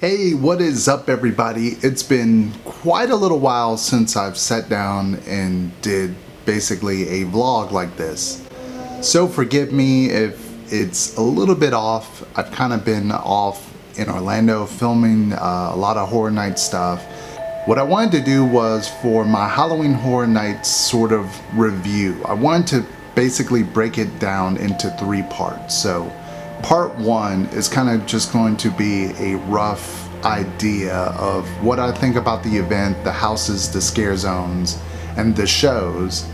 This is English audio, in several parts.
Hey, what is up, everybody? It's been quite a little while since I've sat down and did basically a vlog like this. So forgive me if it's a little bit off. I've kind of been off in Orlando filming a lot of Horror Nights stuff. What I wanted to do was for my Halloween Horror Nights sort of review, I wanted to basically break it down into 3 parts. So part 1 is kind of just going to be a rough idea of what I think about the event, the houses, the scare zones, and the shows.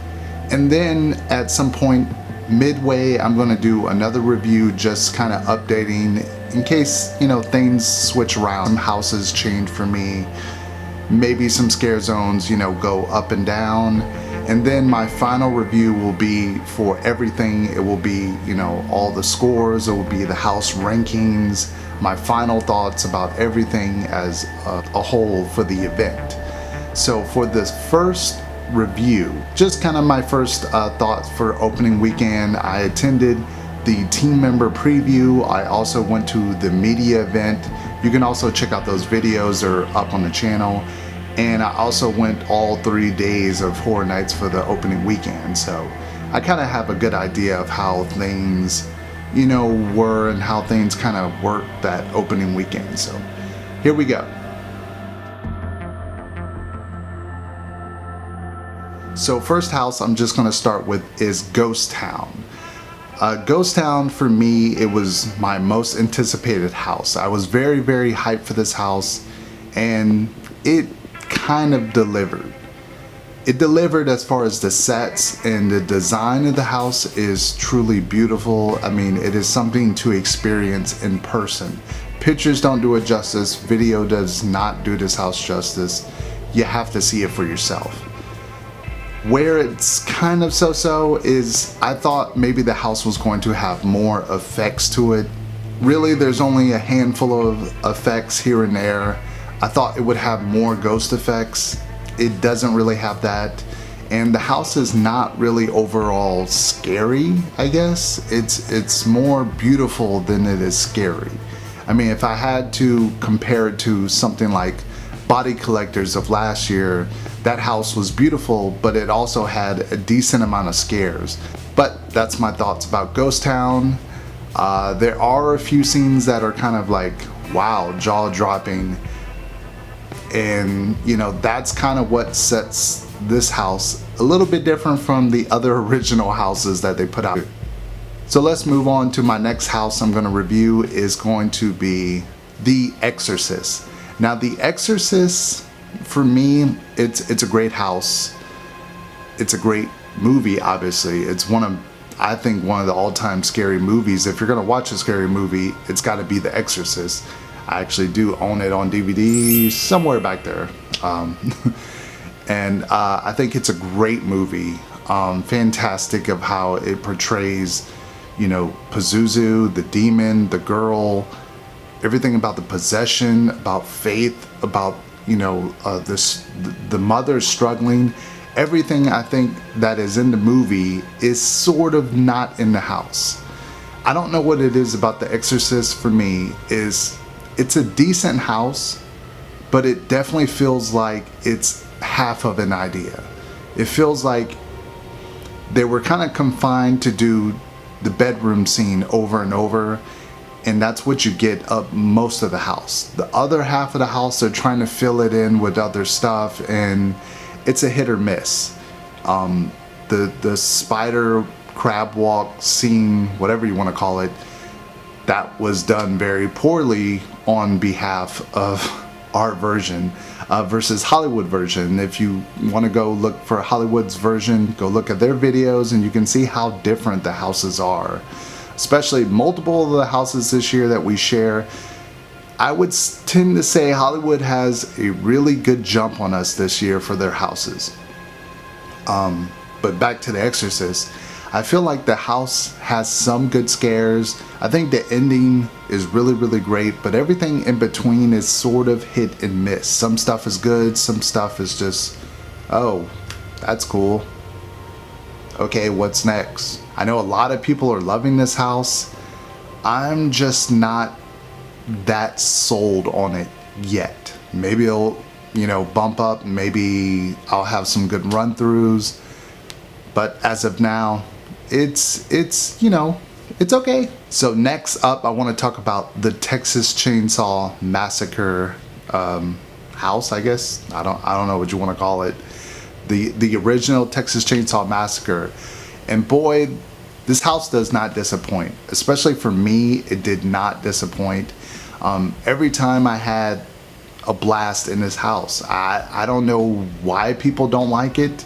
And then at some point midway, I'm going to do another review, just kind of updating in case, things switch around. Some houses change for me. Maybe some scare zones, go up and down. And then my final review will be for everything. It will be, all the scores. It will be the house rankings, my final thoughts about everything as a whole for the event. So for this first review, just kind of my first thoughts for opening weekend, I attended the team member preview. I also went to the media event. You can also check out those videos, they're up on the channel. And I also went all 3 days of Horror Nights for the opening weekend. So I kind of have a good idea of how things, were and how things kind of worked that opening weekend. So here we go. So first house I'm just going to start with is Ghost Town. Ghost Town, for me, it was my most anticipated house. I was very, very hyped for this house, and it kind of delivered. It delivered as far as the sets, and the design of the house is truly beautiful. I mean, it is something to experience in person. Pictures don't do it justice. Video does not do this house justice. You have to see it for yourself. Where it's kind of so-so is I thought maybe the house was going to have more effects to it. Really, there's only a handful of effects here and there. I thought it would have more ghost effects. It doesn't really have that. And the house is not really overall scary, I guess. It's more beautiful than it is scary. I mean, if I had to compare it to something like Body Collectors of last year, that house was beautiful, but it also had a decent amount of scares. But that's my thoughts about Ghost Town. There are a few scenes that are kind of like, wow, jaw-dropping. And, that's kind of what sets this house a little bit different from the other original houses that they put out. So let's move on to my next house I'm going to review is going to be The Exorcist. Now, The Exorcist, for me, it's a great house. It's a great movie, obviously. It's I think one of the all-time scary movies. If you're gonna watch a scary movie, it's gotta be The Exorcist. I actually do own it on DVD somewhere back there. And I think it's a great movie. Fantastic of how it portrays, Pazuzu, the demon, the girl, everything about the possession, about faith, about the mother struggling. Everything I think that is in the movie is sort of not in the house. I don't know what it is about The Exorcist. For me, it's a decent house, but it definitely feels like it's half of an idea. It feels like they were kind of confined to do the bedroom scene over and over, and that's what you get of most of the house. The other half of the house, they're trying to fill it in with other stuff, and it's a hit or miss. The spider crab walk scene, whatever you want to call it, that was done very poorly on behalf of our version versus Hollywood version. If you want to go look for Hollywood's version, go look at their videos and you can see how different the houses are. Especially multiple of the houses this year that we share. I would tend to say Hollywood has a really good jump on us this year for their houses. But back to The Exorcist, I feel like the house has some good scares. I think the ending is really, really great, but everything in between is sort of hit and miss. Some stuff is good, some stuff is just, oh, that's cool. Okay, what's next? I know a lot of people are loving this house. I'm just not that sold on it yet. Maybe it'll, bump up. Maybe I'll have some good run-throughs. But as of now, it's okay. So next up, I want to talk about the Texas Chainsaw Massacre house, I guess. I don't know what you want to call it. The original Texas Chainsaw Massacre. And boy, this house does not disappoint. Especially for me, it did not disappoint. Every time I had a blast in this house. I don't know why people don't like it.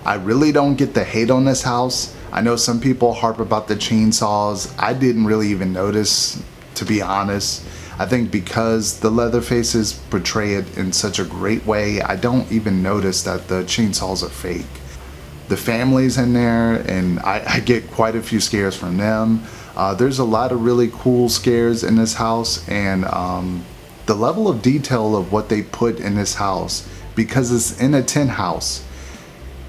I really don't get the hate on this house. I know some people harp about the chainsaws. I didn't really even notice, to be honest. I think because the Leatherfaces portray it in such a great way, I don't even notice that the chainsaws are fake. The family's in there, and I get quite a few scares from them. There's a lot of really cool scares in this house, and the level of detail of what they put in this house, because it's in a tin house,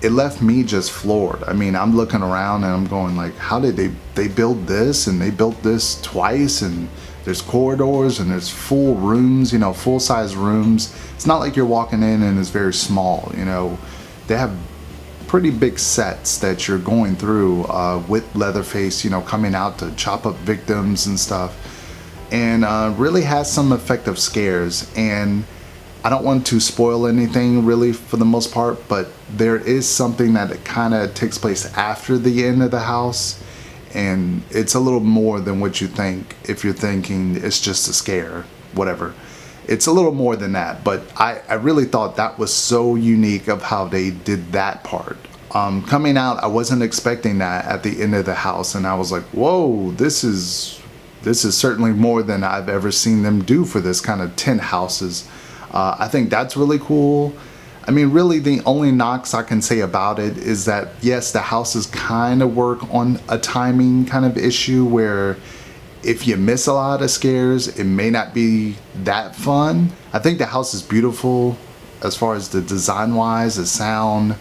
it left me just floored. I mean, I'm looking around and I'm going like, how did they build this? And they built this twice, and there's corridors and there's full rooms, full size rooms. It's not like you're walking in and it's very small, They have pretty big sets that you're going through with Leatherface, coming out to chop up victims and stuff. And really has some effective scares. And I don't want to spoil anything really for the most part, but there is something that kind of takes place after the end of the house, and it's a little more than what you think if you're thinking it's just a scare, whatever. It's a little more than that, but I really thought that was so unique of how they did that part. Coming out, I wasn't expecting that at the end of the house, and I was like, whoa, this is certainly more than I've ever seen them do for this kind of tin houses. I think that's really cool. I mean, really the only knocks I can say about it is that, yes, the houses kind of work on a timing kind of issue where if you miss a lot of scares, it may not be that fun. I think the house is beautiful as far as the design-wise, the sound,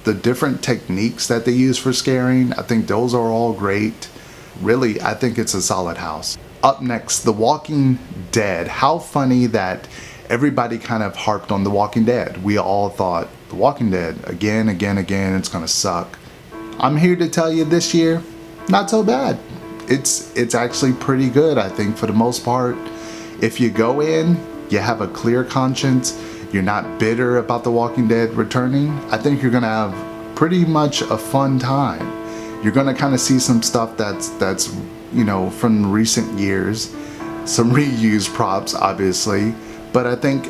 the different techniques that they use for scaring. I think those are all great. Really, I think it's a solid house. Up next, The Walking Dead. How funny that everybody kind of harped on The Walking Dead. We all thought, The Walking Dead, again, it's gonna suck. I'm here to tell you this year, not so bad. It's actually pretty good, I think, for the most part. If you go in, you have a clear conscience, you're not bitter about The Walking Dead returning, I think you're gonna have pretty much a fun time. You're gonna kind of see some stuff that's from recent years, some reused props, obviously. But I think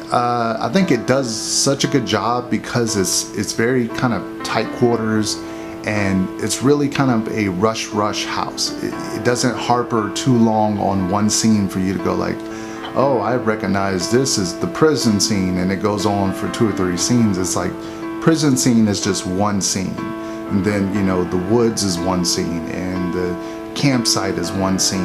it does such a good job because it's very kind of tight quarters, and it's really kind of a rush house. It doesn't harbor too long on one scene for you to go like, oh, I recognize this is the prison scene, and it goes on for 2 or 3 scenes. It's like prison scene is just one scene, and then the woods is one scene, and the campsite is one scene,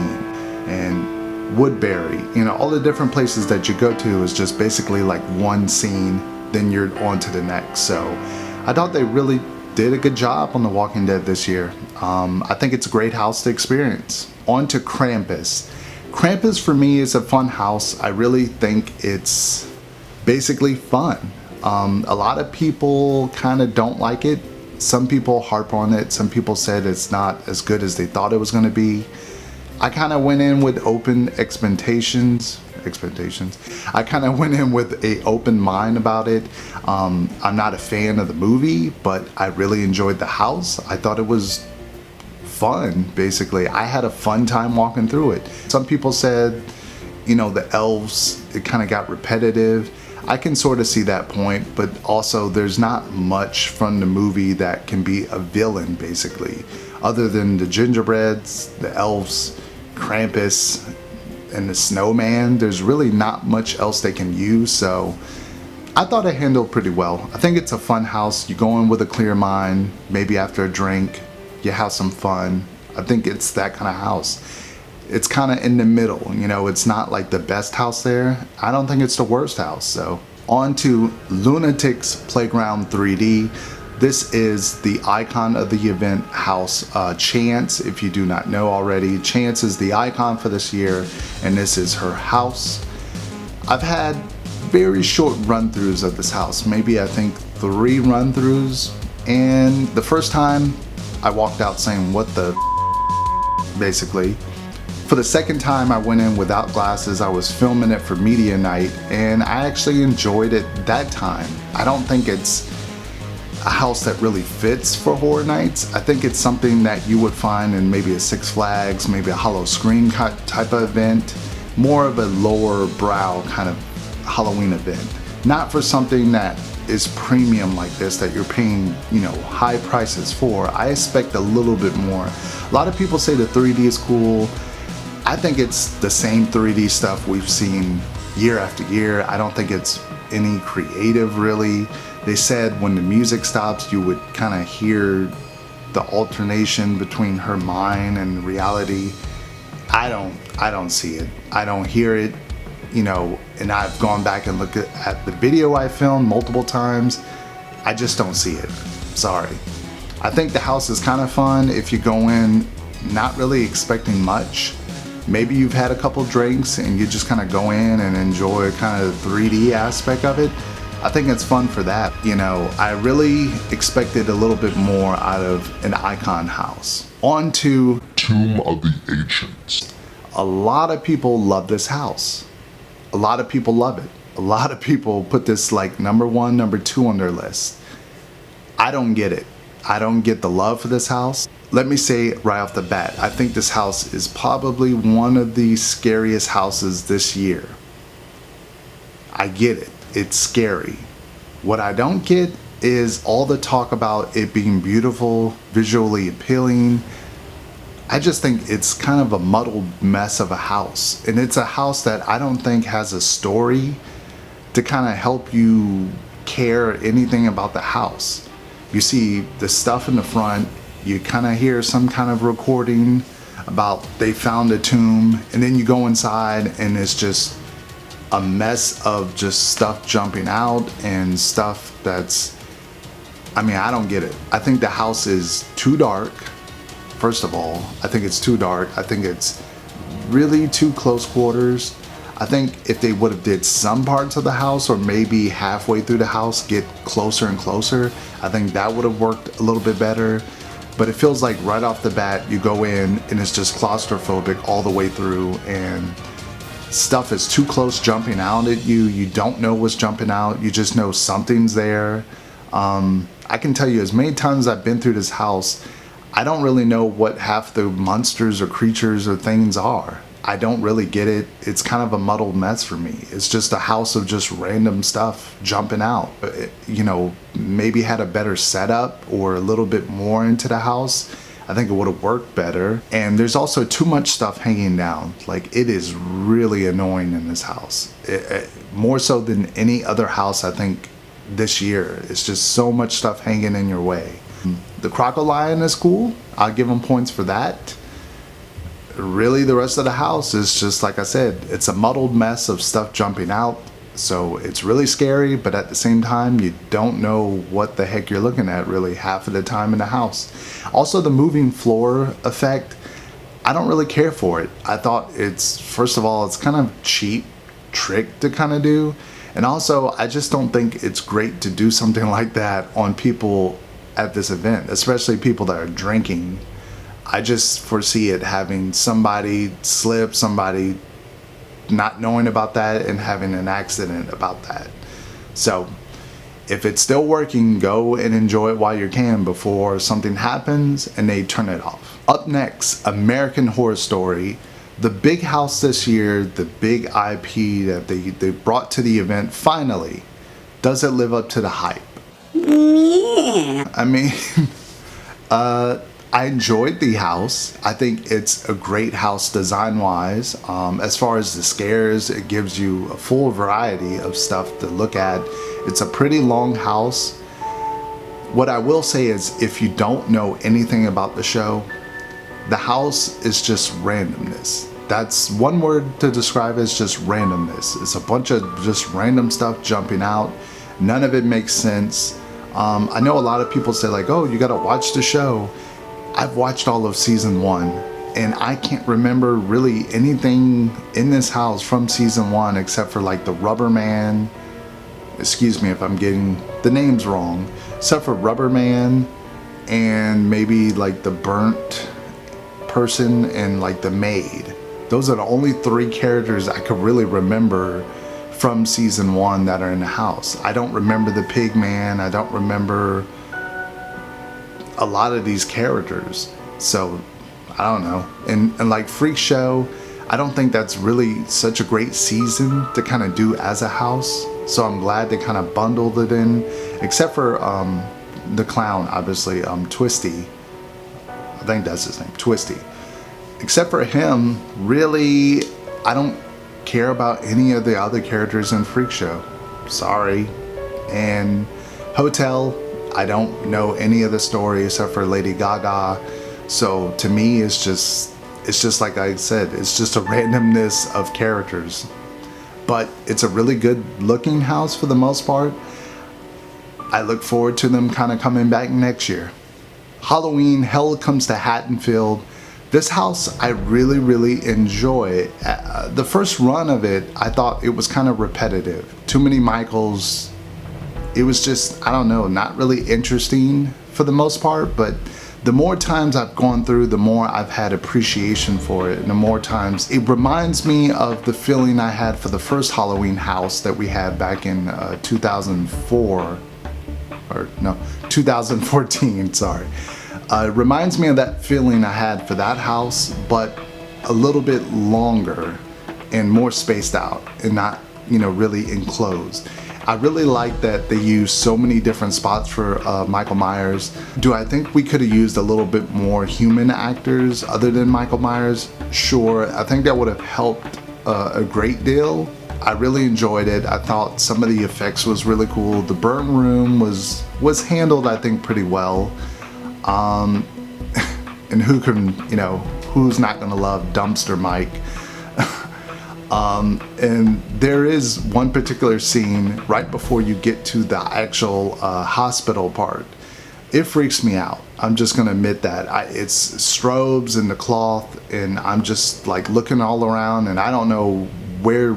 and Woodbury, all the different places that you go to is just basically like one scene, then you're on to the next. So I thought they really did a good job on The Walking Dead this year. I think it's a great house to experience. On to Krampus. Krampus for me is a fun house. I really think it's basically fun. A lot of people kind of don't like it. Some people harp on it. Some people said it's not as good as they thought it was going to be. I kind of went in with open expectations. I kind of went in with an open mind about it. I'm not a fan of the movie, but I really enjoyed the house. I thought it was fun, basically. I had a fun time walking through it. Some people said, the elves, it kind of got repetitive. I can sort of see that point, but also there's not much from the movie that can be a villain, basically. Other than the gingerbreads, the elves, Krampus, and the snowman, there's really not much else they can use, so I thought it handled pretty well. I think it's a fun house. You go in with a clear mind, maybe after a drink, you have some fun. I think it's that kind of house. It's kind of in the middle, it's not like the best house there. I don't think it's the worst house. So on to Lunatics Playground 3D. This is the icon of the event house, Chance. If you do not know already, Chance is the icon for this year, and this is her house. I've had very short run-throughs of this house, maybe I think 3 run-throughs, and the first time I walked out saying, what the basically. For the second time I went in without glasses. I was filming it for media night, and I actually enjoyed it that time. I don't think it's a house that really fits for horror nights. I think it's something that you would find in maybe a Six Flags, maybe a Howl-O-Scream type of event, more of a lower brow kind of Halloween event. Not for something that is premium like this that you're paying, you know, high prices for. I expect a little bit more. A lot of people say the 3D is cool. I think it's the same 3D stuff we've seen year after year. I don't think it's any creative really. They said when the music stops, you would kind of hear the alternation between her mind and reality. I don't see it. I don't hear it, you know, and I've gone back and looked at the video I filmed multiple times. I just don't see it. Sorry. I think the house is kind of fun if you go in not really expecting much. Maybe you've had a couple drinks and you just kind of go in and enjoy kind of the 3D aspect of it. I think it's fun for that. You know, I really expected a little bit more out of an icon house. On to Tomb of the Ancients. A lot of people love this house. A lot of people love it. A lot of people put this like number 1, number 2 on their list. I don't get it. I don't get the love for this house. Let me say right off the bat, I think this house is probably one of the scariest houses this year. I get it. It's scary. What I don't get is all the talk about it being beautiful, visually appealing. I just think it's kind of a muddled mess of a house. And it's a house that I don't think has a story to kind of help you care anything about the house. You see the stuff in the front, you kind of hear some kind of recording about they found a tomb, and then you go inside and it's just a mess of just stuff jumping out and stuff that's, I mean, I don't get it. I think the house is too dark. First of all, I think it's too dark. I think it's really too close quarters. I think if they would have did some parts of the house, or maybe halfway through the house get closer and closer, I think that would have worked a little bit better. But it feels like right off the bat you go in and it's just claustrophobic all the way through, and stuff is too close jumping out at you. You don't know what's jumping out. You just know something's there. I can tell you as many times I've been through this house, I don't really know what half the monsters or creatures or things are. I don't really get it. It's kind of a muddled mess for me. It's just a house of just random stuff jumping out. You know, maybe had a better setup or a little bit more into the house, I think it would have worked better. And there's also too much stuff hanging down. Like, it is really annoying in this house. More so than any other house, I think, this year. It's just so much stuff hanging in your way. The Crocodile is cool. I'll give them points for that. Really, the rest of the house is just, like I said, it's a muddled mess of stuff jumping out. So it's really scary, but at the same time, you don't know what the heck you're looking at really half of the time in the house. Also, the moving floor effect, I don't really care for it. I thought it's, first of all, it's kind of cheap trick to kind of do. And also, I just don't think it's great to do something like that on people at this event, especially people that are drinking. I just foresee it having somebody slip, somebody not knowing about that and having an accident about that. So if it's still working, go and enjoy it while you can before something happens and they turn it off. Up next, American Horror Story. The big house this year, the big IP that they brought to the event, finally, does it live up to the hype? I mean, I enjoyed the house. I think it's a great house design-wise. As far as the scares, it gives you a full variety of stuff to look at. It's a pretty long house. What I will say is, if you don't know anything about the show, the house is just randomness. That's one word to describe it, is just randomness. It's a bunch of just random stuff jumping out. None of it makes sense. I know a lot of people say like, oh, you gotta watch the show. I've watched all of season 1, and I can't remember really anything in this house from season 1 except for like the Rubber Man. Excuse me if I'm getting the names wrong. Except for Rubber Man and maybe like the burnt person and like the maid. Those are the only 3 characters I could really remember from season 1 that are in the house. I don't remember the pig man. I don't remember a lot of these characters. So I don't know. And like Freak Show, I don't think that's really such a great season to kind of do as a house. So I'm glad they kind of bundled it in, except for the clown, obviously, Twisty. I think that's his name, Twisty. Except for him, really, I don't care about any of the other characters in Freak Show. Sorry. And Hotel, I don't know any of the story except for Lady Gaga. So to me, it's just like I said, it's just a randomness of characters. But it's a really good looking house for the most part. I look forward to them kind of coming back next year. Halloween, Hell Comes to Haddonfield. This house I really, really enjoy. The first run of it, I thought it was kind of repetitive. Too many Michaels. It was just, I don't know, not really interesting for the most part, but the more times I've gone through, the more I've had appreciation for it, and the more times it reminds me of the feeling I had for the first Halloween house that we had back in 2004, or no, 2014, sorry. It reminds me of that feeling I had for that house, but a little bit longer and more spaced out and not, really enclosed. I really like that they use so many different spots for Michael Myers. Do I think we could have used a little bit more human actors other than Michael Myers? Sure, I think that would have helped a great deal. I really enjoyed it. I thought some of the effects was really cool. The burn room was handled, I think, pretty well. And who's not gonna love Dumpster Mike? And there is one particular scene right before you get to the actual hospital part. It freaks me out. I'm just gonna admit that. It's strobes and the cloth, and I'm just like looking all around, and I don't know where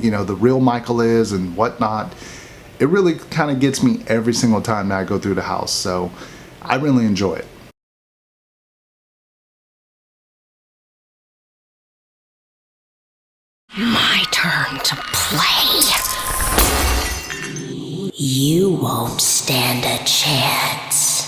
the real Michael is and whatnot. It really kind of gets me every single time that I go through the house. So I really enjoy it. My turn to play. You won't stand a chance.